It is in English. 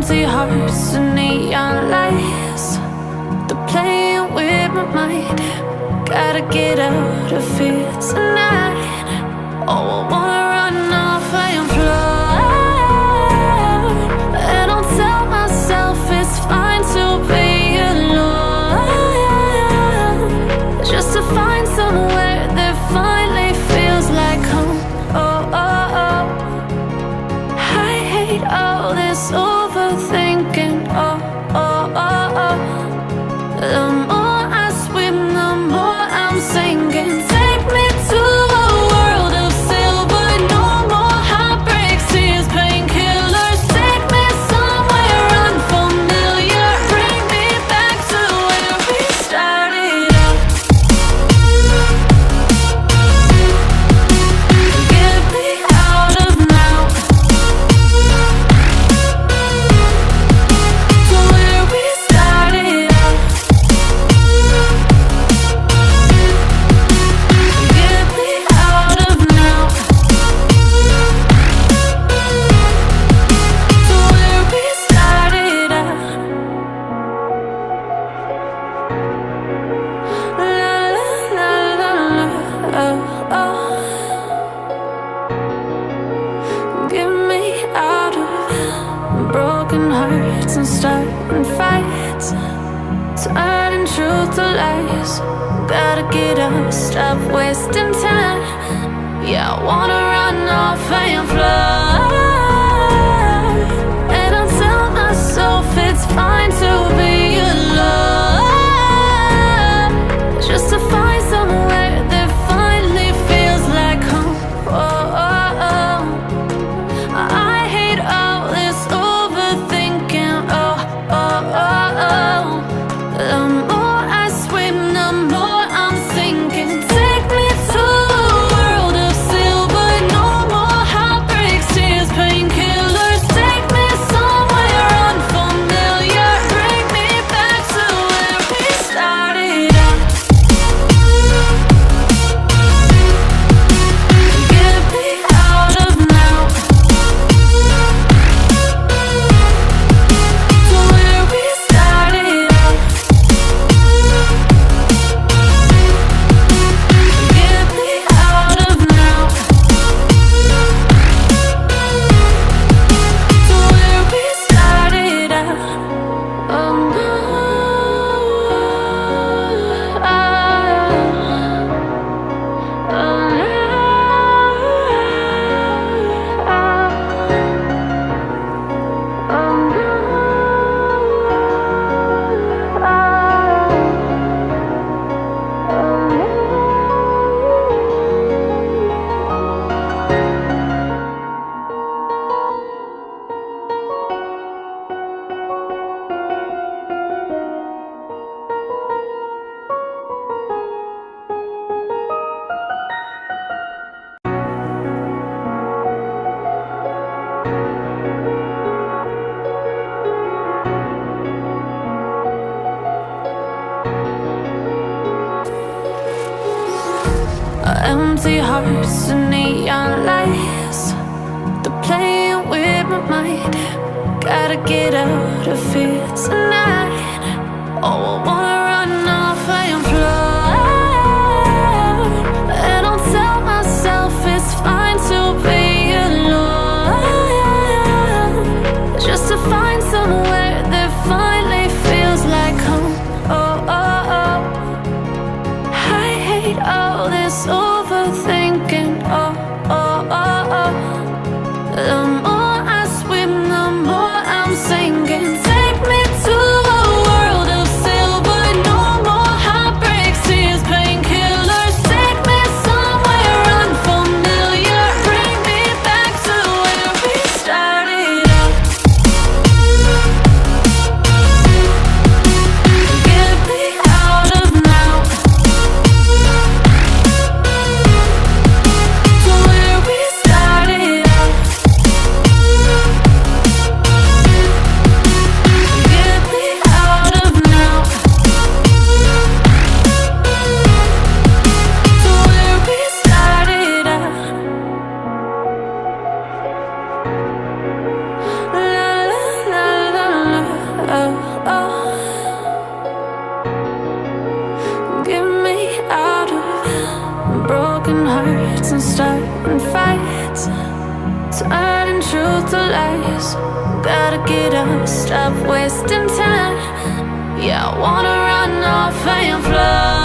Empty hearts and neon lights, they're playing with my mind. Gotta get out of here tonight. Oh, I wanna run off and fly, and I'll tell myself it's fine to be alone, just to find somewhere that finally feels like home. Oh, oh, oh. I hate all this overthinking. Oh, oh, oh, oh. The more I swim, the more I'm sinking. Take me to a world of silver. No more heartbreaks, tears, painkillers. Take me somewhere unfamiliar. Bring me back to where we started out. Get me out of now, to where we started out. Get me out of now, to where we started out. La la la la la, oh, oh. Get me out of broken hearts and starting fights, turning truth to lies. Gotta get up, stop wasting time. Yeah, I wanna run off and fly, and I'll tell myself it's fine to be alone, just to find somewhere that finally feels like home. Oh, oh, oh. I hate all this overthinking. Oh, oh, oh, oh. The more I swim, the more I'm sinking. Take me to a world of silver. No more heartbreaks, tears, painkillers. Take me somewhere unfamiliar. Bring me back to where we started out. Get me out of now, to where we started out. Get me out of now, to where we started out. Oh no, empty hearts and neon lights, they're playing with my mind. Gotta get out of here tonight. Oh, I wanna run off and fly, and I'll tell myself it's fine to be alone, just to find somewhere that finally feels like home. Oh, oh, oh. I hate all this overthinking. Oh, oh, oh, oh. The more I swim, the more I'm sinking. Take me to a world of silver. close. Gotta get up, stop wasting time. Yeah, I wanna run off and fly.